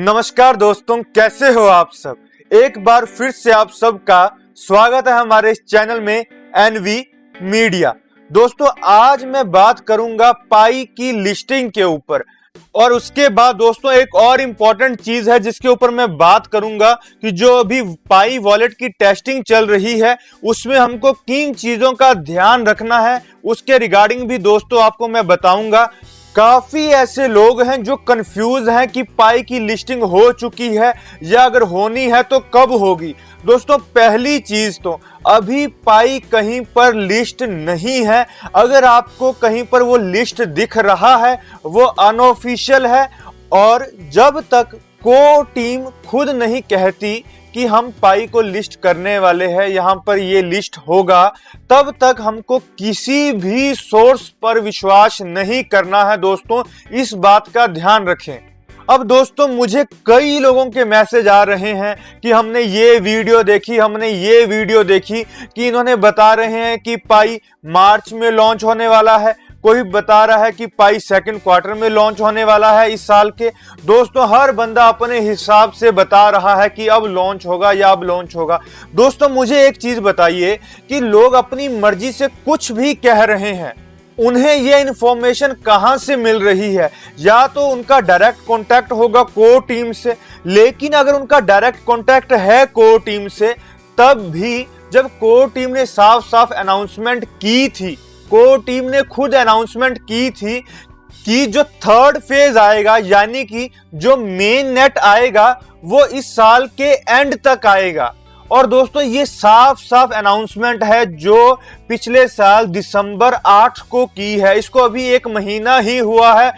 नमस्कार दोस्तों, कैसे हो आप सब। एक बार फिर से आप सबका स्वागत है हमारे इस चैनल में एनवी मीडिया। दोस्तों, आज मैं बात करूंगा पाई की लिस्टिंग के ऊपर और उसके बाद दोस्तों एक और इम्पॉर्टेंट चीज है जिसके ऊपर मैं बात करूंगा कि जो अभी पाई वॉलेट की टेस्टिंग चल रही है उसमें हमको किन चीजों का ध्यान रखना है, उसके रिगार्डिंग भी दोस्तों आपको मैं बताऊंगा। काफी ऐसे लोग हैं जो कंफ्यूज हैं कि पाई की लिस्टिंग हो चुकी है या अगर होनी है तो कब होगी। दोस्तों, पहली चीज तो अभी पाई कहीं पर लिस्ट नहीं है। अगर आपको कहीं पर वो लिस्ट दिख रहा है वो अनऑफिशियल है और जब तक को टीम खुद नहीं कहती कि हम पाई को लिस्ट करने वाले हैं, यहाँ पर ये लिस्ट होगा, तब तक हमको किसी भी सोर्स पर विश्वास नहीं करना है। दोस्तों, इस बात का ध्यान रखें। अब दोस्तों, मुझे कई लोगों के मैसेज आ रहे हैं कि हमने ये वीडियो देखी कि इन्होंने बता रहे हैं कि पाई मार्च में लॉन्च होने वाला है, कोई बता रहा है कि पाई सेकंड क्वार्टर में लॉन्च होने वाला है इस साल के। दोस्तों, हर बंदा अपने हिसाब से बता रहा है कि अब लॉन्च होगा या अब लॉन्च होगा। दोस्तों, मुझे एक चीज बताइए कि लोग अपनी मर्जी से कुछ भी कह रहे हैं, उन्हें यह इंफॉर्मेशन कहां से मिल रही है? या तो उनका डायरेक्ट कांटेक्ट होगा को टीम से, लेकिन अगर उनका डायरेक्ट कांटेक्ट है को टीम से, तब भी जब को टीम ने साफ साफ अनाउंसमेंट की थी, को टीम ने खुद अनाउंसमेंट की थी कि जो थर्ड फेज आएगा यानी कि जो मेन नेट आएगा वो इस साल के एंड तक आएगा। और दोस्तों, ये साफ साफ अनाउंसमेंट है जो पिछले साल दिसंबर 8 को की है। इसको अभी एक महीना ही हुआ है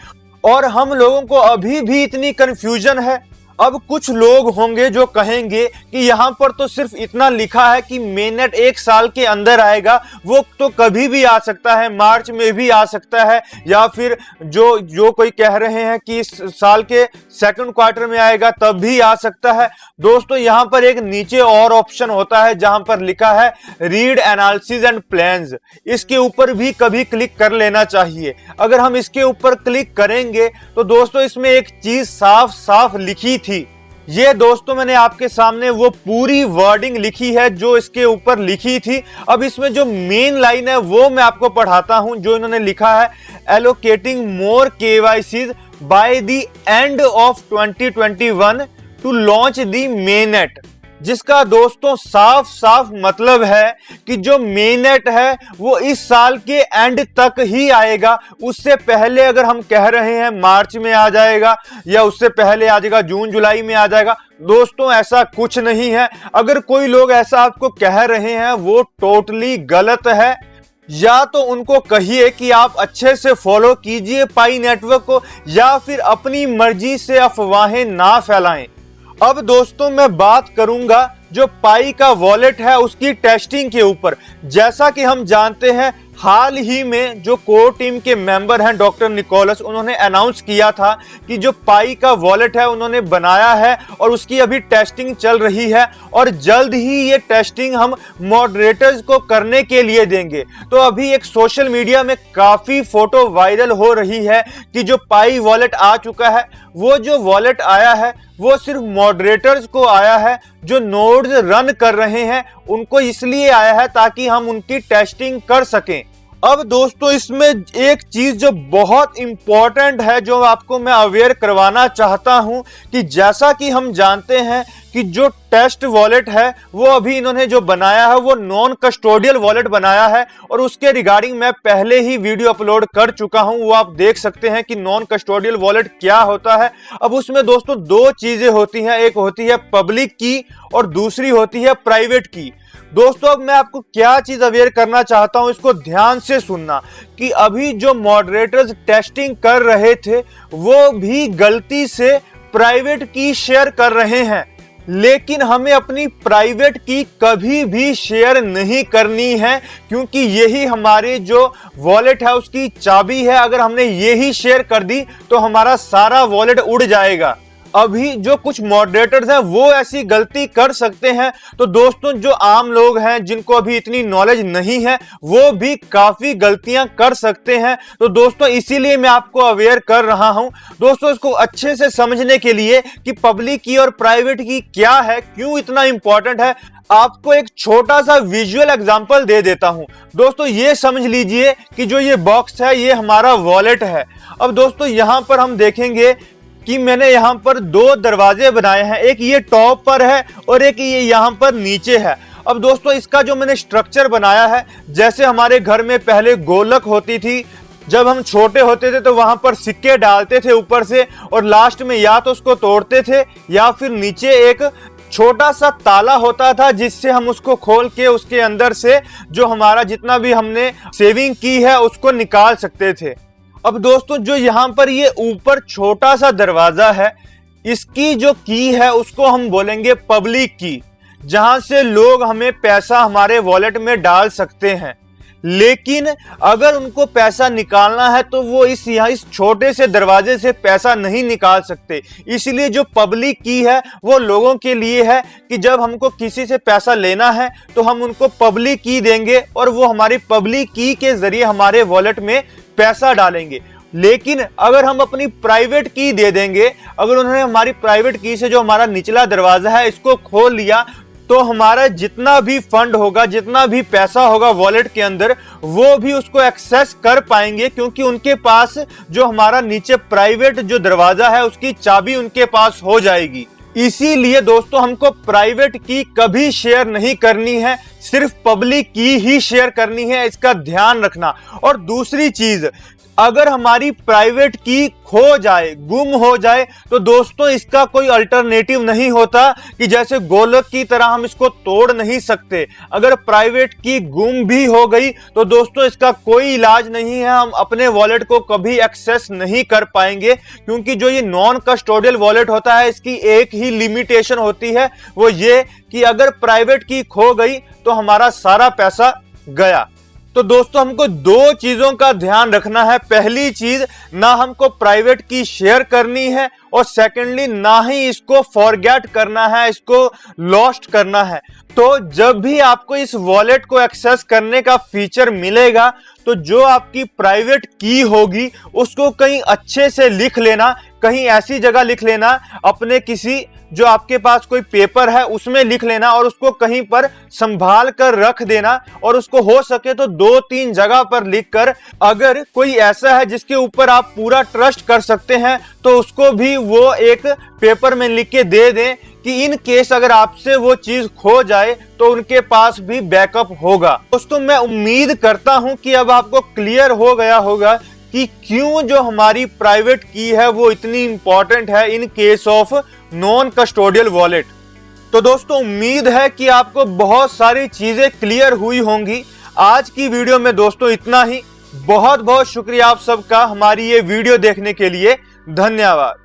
और हम लोगों को अभी भी इतनी कंफ्यूजन है। अब कुछ लोग होंगे जो कहेंगे कि यहाँ पर तो सिर्फ इतना लिखा है कि मेननेट एक साल के अंदर आएगा, वो तो कभी भी आ सकता है, मार्च में भी आ सकता है, या फिर जो कोई कह रहे हैं कि इस साल के सेकंड क्वार्टर में आएगा तब भी आ सकता है। दोस्तों, यहाँ पर एक नीचे और ऑप्शन होता है जहां पर लिखा है रीड एनालिसिस एंड प्लान्स। इसके ऊपर भी कभी क्लिक कर लेना चाहिए। अगर हम इसके ऊपर क्लिक करेंगे तो दोस्तों इसमें एक चीज साफ साफ लिखी थी। ये दोस्तों मैंने आपके सामने वो पूरी वर्डिंग लिखी है जो इसके ऊपर लिखी थी। अब इसमें जो मेन लाइन है वो मैं आपको पढ़ाता हूं जो इन्होंने लिखा है, allocating more KYCs by the end of 2021 to launch the mainnet. जिसका दोस्तों साफ साफ मतलब है कि जो मेननेट है वो इस साल के एंड तक ही आएगा। उससे पहले अगर हम कह रहे हैं मार्च में आ जाएगा या उससे पहले आ जाएगा, जून जुलाई में आ जाएगा, दोस्तों ऐसा कुछ नहीं है। अगर कोई लोग ऐसा आपको कह रहे हैं वो टोटली गलत है। या तो उनको कहिए कि आप अच्छे से फॉलो कीजिए पाई नेटवर्क को, या फिर अपनी मर्जी से अफवाहें ना फैलाएं। अब दोस्तों मैं बात करूंगा जो पाई का वॉलेट है उसकी टेस्टिंग के ऊपर। जैसा कि हम जानते हैं, हाल ही में जो कोर टीम के मेंबर हैं डॉक्टर निकोलस, उन्होंने अनाउंस किया था कि जो पाई का वॉलेट है उन्होंने बनाया है और उसकी अभी टेस्टिंग चल रही है और जल्द ही ये टेस्टिंग हम मॉडरेटर्स को करने के लिए देंगे। तो अभी एक सोशल मीडिया में काफी फोटो वायरल हो रही है कि जो पाई वॉलेट आ चुका है, वो जो वॉलेट आया है वो सिर्फ मॉडरेटर्स को आया है, जो नोड्स रन कर रहे हैं उनको इसलिए आया है ताकि हम उनकी टेस्टिंग कर सकें। अब दोस्तों इसमें एक चीज जो बहुत इंपॉर्टेंट है जो आपको मैं अवेयर करवाना चाहता हूं कि जैसा कि हम जानते हैं कि जो टेस्ट वॉलेट है वो अभी इन्होंने जो बनाया है वो नॉन कस्टोडियल वॉलेट बनाया है और उसके रिगार्डिंग मैं पहले ही वीडियो अपलोड कर चुका हूं, वो आप देख सकते हैं कि नॉन कस्टोडियल वॉलेट क्या होता है। अब उसमें दोस्तों दो चीजें होती हैं, एक होती है पब्लिक की और दूसरी होती है प्राइवेट की। दोस्तों, अब मैं आपको क्या चीज अवेयर करना चाहता हूं, इसको ध्यान से सुनना कि अभी जो मॉडरेटर्स टेस्टिंग कर रहे थे वो भी गलती से प्राइवेट की शेयर कर रहे हैं, लेकिन हमें अपनी प्राइवेट की कभी भी शेयर नहीं करनी है, क्योंकि यही हमारे जो वॉलेट है उसकी चाबी है। अगर हमने यही शेयर कर दी तो हमारा सारा वॉलेट उड़ जाएगा। अभी जो कुछ मॉडरेटर्स हैं वो ऐसी गलती कर सकते हैं, तो दोस्तों जो आम लोग हैं जिनको अभी इतनी नॉलेज नहीं है वो भी काफी गलतियां कर सकते हैं। तो दोस्तों इसीलिए मैं आपको अवेयर कर रहा हूं दोस्तों, इसको अच्छे से समझने के लिए कि पब्लिक की और प्राइवेट की क्या है, क्यों इतना इंपॉर्टेंट है। आपको एक छोटा सा विजुअल एग्जांपल दे देता हूं दोस्तों। ये समझ लीजिए कि जो ये बॉक्स है ये हमारा वॉलेट है। अब दोस्तों यहां पर हम देखेंगे कि मैंने यहाँ पर दो दरवाजे बनाए हैं, एक ये टॉप पर है और एक ये यहाँ पर नीचे है। अब दोस्तों इसका जो मैंने स्ट्रक्चर बनाया है, जैसे हमारे घर में पहले गोलक होती थी, जब हम छोटे होते थे तो वहां पर सिक्के डालते थे ऊपर से और लास्ट में या तो उसको तोड़ते थे या फिर नीचे एक छोटा सा ताला होता था जिससे हम उसको खोल के उसके अंदर से जो हमारा जितना भी हमने सेविंग की है उसको निकाल सकते थे। अब दोस्तों जो यहाँ पर ये ऊपर छोटा सा दरवाजा है, इसकी जो की है उसको हम बोलेंगे पब्लिक की, जहां से लोग हमें पैसा हमारे वॉलेट में डाल सकते हैं। लेकिन अगर उनको पैसा निकालना है तो वो इस छोटे से दरवाजे से पैसा नहीं निकाल सकते। इसलिए जो पब्लिक की है वो लोगों के लिए है कि जब हमको किसी से पैसा लेना है तो हम उनको पब्लिक की देंगे और वो हमारी पब्लिक की के जरिए हमारे वॉलेट में पैसा डालेंगे। लेकिन अगर हम अपनी प्राइवेट की दे देंगे, अगर उन्होंने हमारी प्राइवेट की से जो हमारा निचला दरवाजा है इसको खोल लिया, तो हमारा जितना भी फंड होगा, जितना भी पैसा होगा वॉलेट के अंदर, वो भी उसको एक्सेस कर पाएंगे, क्योंकि उनके पास जो हमारा नीचे प्राइवेट जो दरवाजा है उसकी चाबी उनके पास हो जाएगी। इसीलिए दोस्तों हमको प्राइवेट की कभी शेयर नहीं करनी है, सिर्फ पब्लिक की ही शेयर करनी है, इसका ध्यान रखना। और दूसरी चीज, अगर हमारी प्राइवेट की खो जाए, गुम हो जाए, तो दोस्तों इसका कोई अल्टरनेटिव नहीं होता कि जैसे गोलक की तरह हम इसको तोड़ नहीं सकते। अगर प्राइवेट की गुम भी हो गई तो दोस्तों इसका कोई इलाज नहीं है, हम अपने वॉलेट को कभी एक्सेस नहीं कर पाएंगे, क्योंकि जो ये नॉन कस्टोडियल वॉलेट होता है इसकी एक ही लिमिटेशन होती है, वो ये कि अगर प्राइवेट की खो गई तो हमारा सारा पैसा गया। तो दोस्तों हमको दो चीजों का ध्यान रखना है। पहली चीज, ना हमको प्राइवेट की शेयर करनी है, और सेकेंडली ना ही इसको फॉरगेट करना है, इसको लॉस्ट करना है। तो जब भी आपको इस वॉलेट को एक्सेस करने का फीचर मिलेगा तो जो आपकी प्राइवेट की होगी उसको कहीं अच्छे से लिख लेना, कहीं ऐसी जगह लिख लेना, अपने किसी जो आपके पास कोई पेपर है उसमें लिख लेना और उसको कहीं पर संभाल कर रख देना, और उसको हो सके तो 2-3 जगह पर लिखकर, अगर कोई ऐसा है जिसके ऊपर आप पूरा ट्रस्ट कर सकते हैं तो उसको भी वो एक पेपर में लिख के दे दें कि इन केस अगर आपसे वो चीज खो जाए तो उनके पास भी बैकअप होगा। दोस्तों मैं उम्मीद करता हूं कि अब आपको क्लियर हो गया होगा कि क्यों जो हमारी प्राइवेट की है वो इतनी इंपॉर्टेंट है in case of non custodial wallet. तो दोस्तों उम्मीद है कि आपको बहुत सारी चीजें क्लियर हुई होंगी। आज की वीडियो में दोस्तों इतना ही। बहुत बहुत शुक्रिया आप सबका हमारी ये वीडियो देखने के लिए। धन्यवाद।